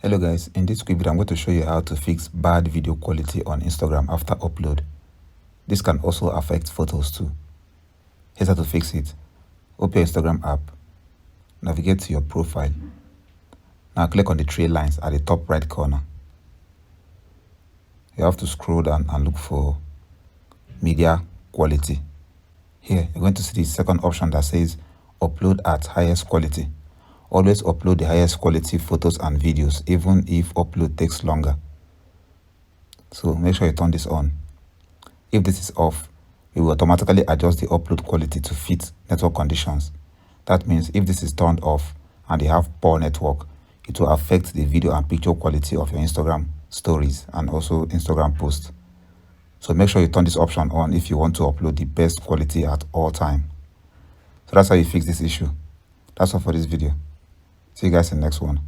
Hello guys, in this quick video I'm going to show you how to fix bad video quality on Instagram after upload. This can also affect photos too. Here's how to fix it. Open your Instagram app, navigate to your profile. Now click on the three lines at the top right corner. You have to scroll down and look for media quality. Here you're going to see the second option that says upload at highest quality. Always upload the highest quality photos and videos, even if upload takes longer. So make sure you turn this on. If this is off, it will automatically adjust the upload quality to fit network conditions. That means if this is turned off and you have poor network, it will affect the video and picture quality of your Instagram stories and also Instagram posts. So make sure you turn this option on if you want to upload the best quality at all time. So that's how you fix this issue. That's all for this video. See you guys in the next one.